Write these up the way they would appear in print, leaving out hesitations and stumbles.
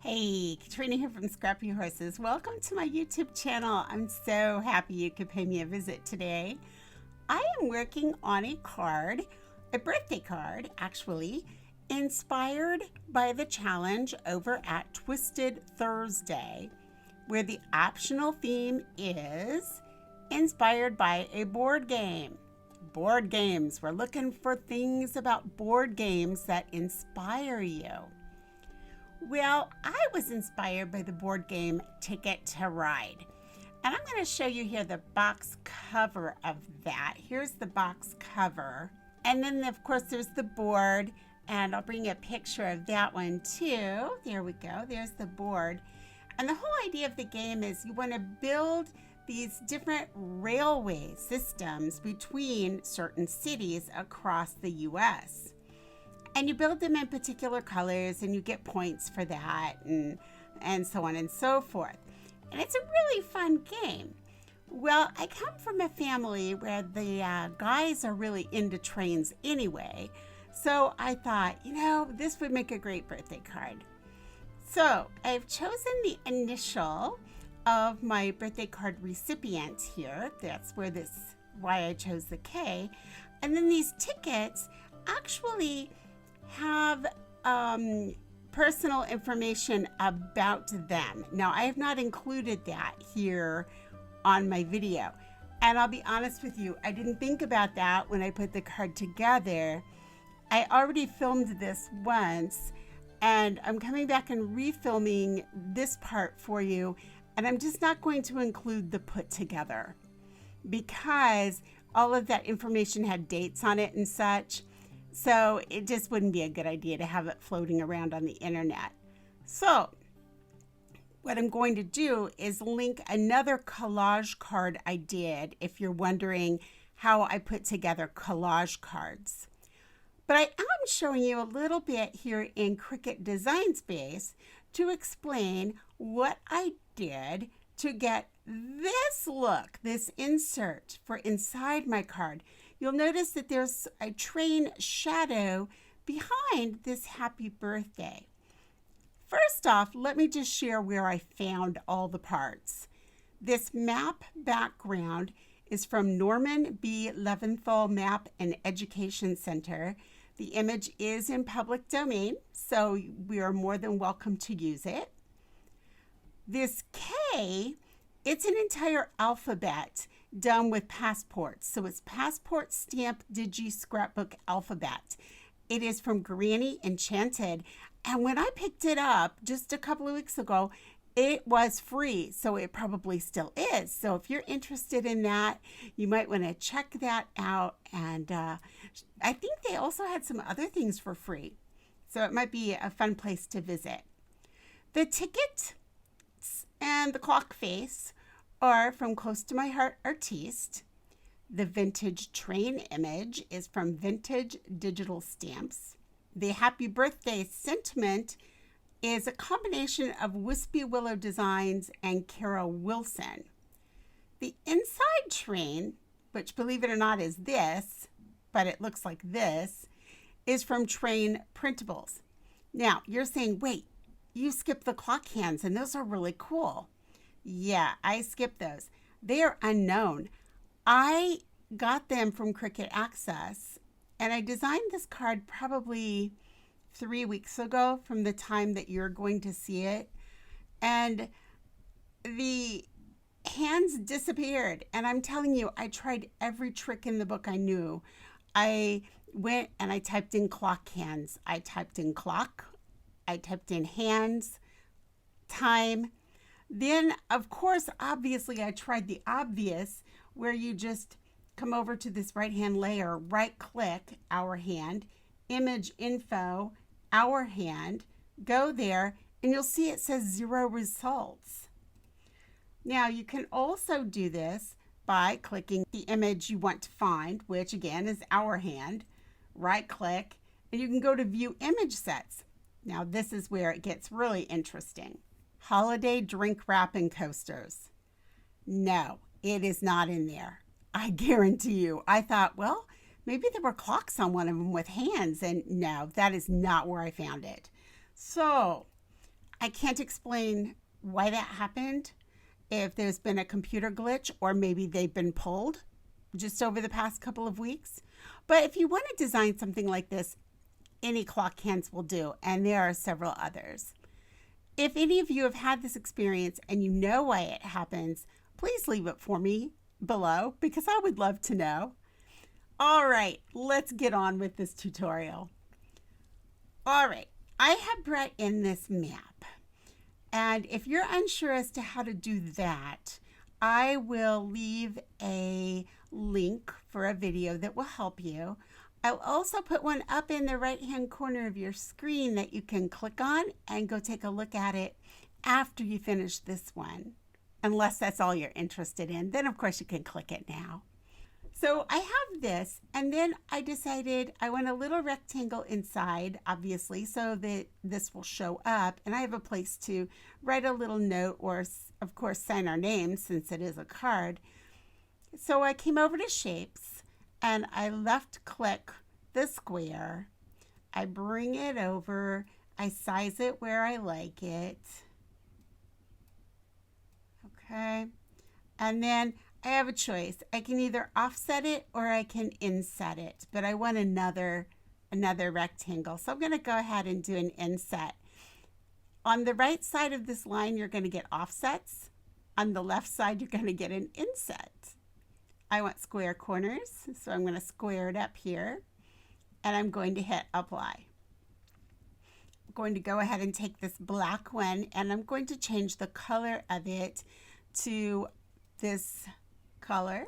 Hey, Katrina here from Scrappy Horses. Welcome to my YouTube channel. I'm so happy you could pay me a visit today. I am working on a card, a birthday card actually, inspired by the challenge over at Twisted Thursday, where the optional theme is inspired by a board game. Board games. We're looking for things about board games that inspire you. Well, I was inspired by the board game Ticket to Ride. And I'm going to show you here the box cover of that. Here's the box cover. And then, of course, there's the board. And I'll bring you a picture of that one, too. There we go. There's the board. And the whole idea of the game is you want to build these different railway systems between certain cities across the U.S. And you build them in particular colors and you get points for that and so on and so forth. And it's a really fun game. Well, I come from a family where the guys are really into trains anyway. So I thought, this would make a great birthday card. So I've chosen the initial of my birthday card recipient here. That's why I chose the K. And then these tickets actually have personal information about them. Now, I have not included that here on my video. And I'll be honest with you, I didn't think about that when I put the card together. I already filmed this once, and I'm coming back and refilming this part for you. And I'm just not going to include the put together because all of that information had dates on it and such. So it just wouldn't be a good idea to have it floating around on the internet. So what I'm going to do is link another collage card I did if you're wondering how I put together collage cards. But I am showing you a little bit here in Cricut Design Space to explain what I did to get this look, this insert for inside my card. You'll notice that there's a train shadow behind this happy birthday. First off, let me just share where I found all the parts. This map background is from Norman B. Leventhal Map and Education Center. The image is in public domain, so we are more than welcome to use it. This K, it's an entire alphabet done with passports. So it's passport stamp digi scrapbook alphabet. It is from Granny Enchanted. And when I picked it up just a couple of weeks ago, it was free. So it probably still is. So if you're interested in that, you might want to check that out. And I think they also had some other things for free. So it might be a fun place to visit. The ticket and the clock face are from Close to My Heart Artiste. The vintage train image is from Vintage Digital Stamps. The happy birthday sentiment is a combination of Wispy Willow Designs and Karah Wilson. The inside train, which believe it or not is this, but it looks like this, is from Train Printables. Now, you're saying, wait, you skipped the clock hands, and those are really cool. Yeah, I skipped those. They are unknown. I got them from Cricut Access, and I designed this card probably 3 weeks ago from the time that you're going to see it. And the hands disappeared. And I'm telling you, I tried every trick in the book I knew. I went and I typed in clock hands. I typed in clock. I typed in hands, time. Then, of course, obviously, I tried the obvious where you just come over to this right-hand layer, right-click, Our Hand, Image Info, Our Hand, go there, and you'll see it says 0 results. Now, you can also do this by clicking the image you want to find, which, again, is Our Hand, right-click, and you can go to View Image Sets. Now, this is where it gets really interesting. Holiday drink wrapping coasters. No, it is not in there. I guarantee you. I thought, well, maybe there were clocks on one of them with hands, and no, that is not where I found it. So I can't explain why that happened, if there's been a computer glitch or maybe they've been pulled just over the past couple of weeks. But if you want to design something like this, any clock hands will do, and there are several others. If any of you have had this experience and you know why it happens, please leave it for me below because I would love to know. All right, let's get on with this tutorial. All right, I have brought in this map. And if you're unsure as to how to do that, I will leave a link for a video that will help you. I'll also put one up in the right-hand corner of your screen that you can click on and go take a look at it after you finish this one. Unless that's all you're interested in, then of course you can click it now. So I have this, and then I decided I want a little rectangle inside, obviously, so that this will show up. And I have a place to write a little note or, of course, sign our names since it is a card. So I came over to Shapes, and I left-click the square. I bring it over. I size it where I like it. Okay. And then I have a choice. I can either offset it or I can inset it, but I want another rectangle. So I'm going to go ahead and do an inset. On the right side of this line, you're going to get offsets. On the left side, you're going to get an inset. I want square corners, so I'm going to square it up here, and I'm going to hit apply. I'm going to go ahead and take this black one, and I'm going to change the color of it to this color,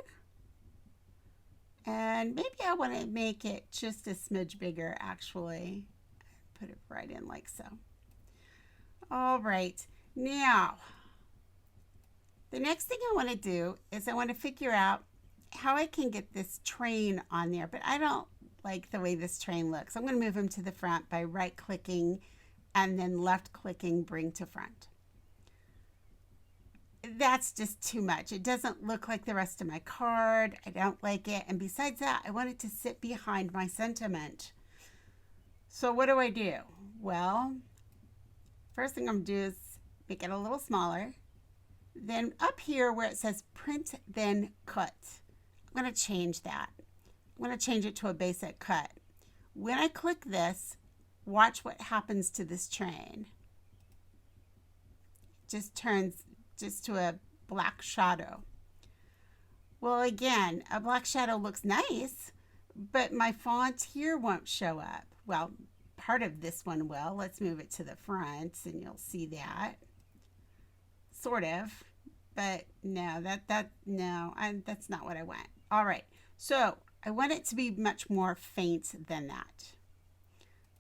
and maybe I want to make it just a smidge bigger. Actually, put it right in like so. All right, now the next thing I want to do is I want to figure out how I can get this train on there, but I don't like the way this train looks. I'm going to move him to the front by right clicking and then left clicking bring to front. That's just too much. It doesn't look like the rest of my card. I don't like it. And besides that, I want it to sit behind my sentiment. So what do? Well, first thing I'm going to do is make it a little smaller. Then up here where it says print, then cut, I'm going to change that. I'm going to change it to a basic cut. When I click this, watch what happens to this train. It just turns just to a black shadow. Well, again, a black shadow looks nice, but my font here won't show up. Well, part of this one will. Let's move it to the front and you'll see that. Sort of, but no, that's not what I want. All right, so I want it to be much more faint than that.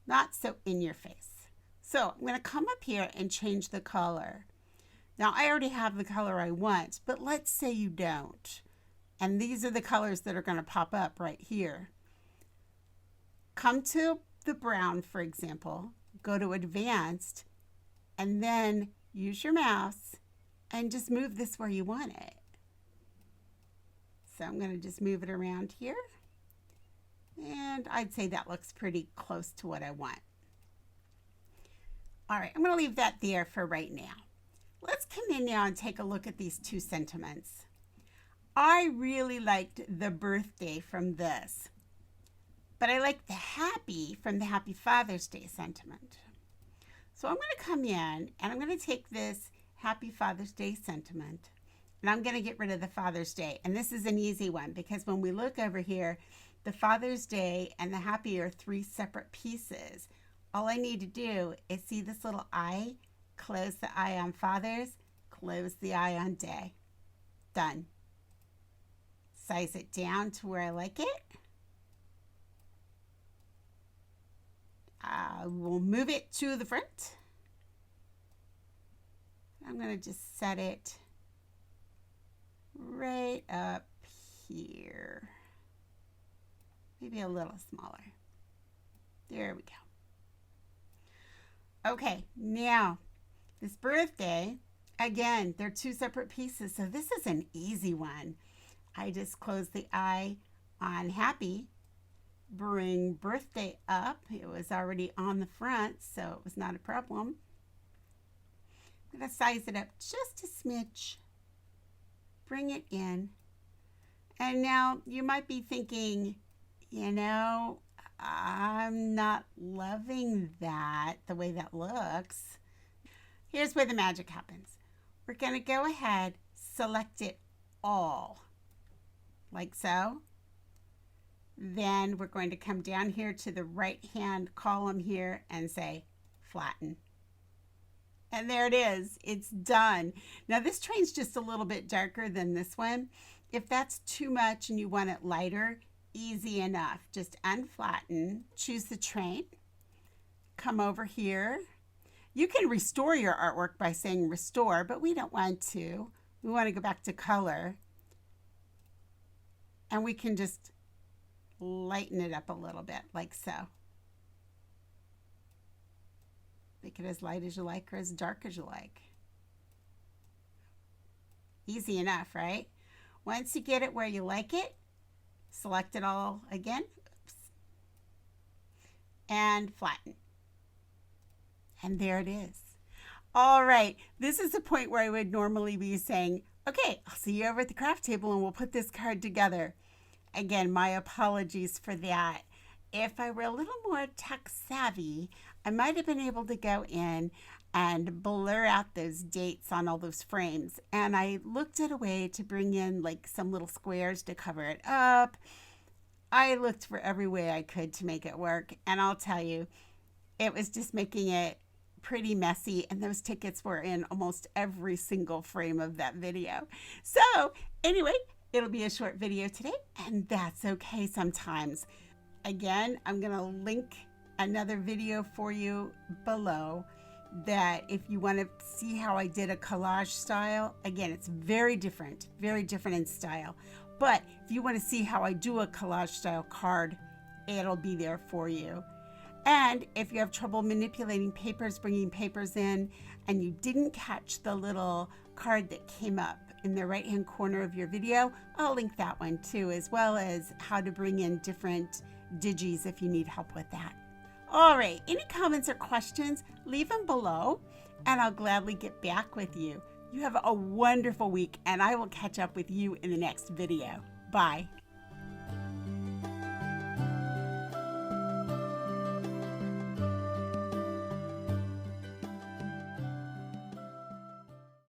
Not so in your face. So I'm going to come up here and change the color. Now, I already have the color I want, but let's say you don't. And these are the colors that are going to pop up right here. Come to the brown, for example, go to Advanced, and then use your mouse and just move this where you want it. So I'm going to just move it around here. And I'd say that looks pretty close to what I want. All right, I'm going to leave that there for right now. Let's come in now and take a look at these two sentiments. I really liked the birthday from this, but I like the happy from the Happy Father's Day sentiment. So I'm going to come in and I'm going to take this Happy Father's Day sentiment and I'm going to get rid of the Father's Day. And this is an easy one because when we look over here, the Father's Day and the happy are three separate pieces. All I need to do is see this little I, close the I on Father's, close the I on Day. Done. Size it down to where I like it. We'll move it to the front. I'm going to just set it right up here. Maybe a little smaller. There we go. Okay, now this birthday, again, they're two separate pieces, so this is an easy one. I just close the I on happy, bring birthday up. It was already on the front, so it was not a problem. I'm going to size it up just a smidge. Bring it in. And now you might be thinking, you know, I'm not loving that, the way that looks. Here's where the magic happens. We're going to go ahead, select it all, like so. Then we're going to come down here to the right-hand column here and say flatten. And there it is. It's done. Now this train's just a little bit darker than this one. If that's too much and you want it lighter, easy enough. Just unflatten, choose the train, come over here. You can restore your artwork by saying restore, but we don't want to. We want to go back to color. And we can just lighten it up a little bit, like so. Make it as light as you like or as dark as you like. Easy enough, right? Once you get it where you like it, select it all again. Oops. And flatten. And there it is. All right, this is the point where I would normally be saying, okay, I'll see you over at the craft table and we'll put this card together. Again, my apologies for that. If I were a little more tech savvy, I might have been able to go in and blur out those dates on all those frames. And I looked at a way to bring in like some little squares to cover it up. I looked for every way I could to make it work. And I'll tell you, it was just making it pretty messy, and those tickets were in almost every single frame of that video. So anyway, it'll be a short video today, and that's okay sometimes. Again, I'm going to link another video for you below that if you want to see how I did a collage style, again, it's very different in style. But if you want to see how I do a collage style card, it'll be there for you. And if you have trouble manipulating papers, bringing papers in, and you didn't catch the little card that came up in the right-hand corner of your video, I'll link that one too, as well as how to bring in different digis if you need help with that. All right, any comments or questions, leave them below, and I'll gladly get back with you. You have a wonderful week, and I will catch up with you in the next video. Bye.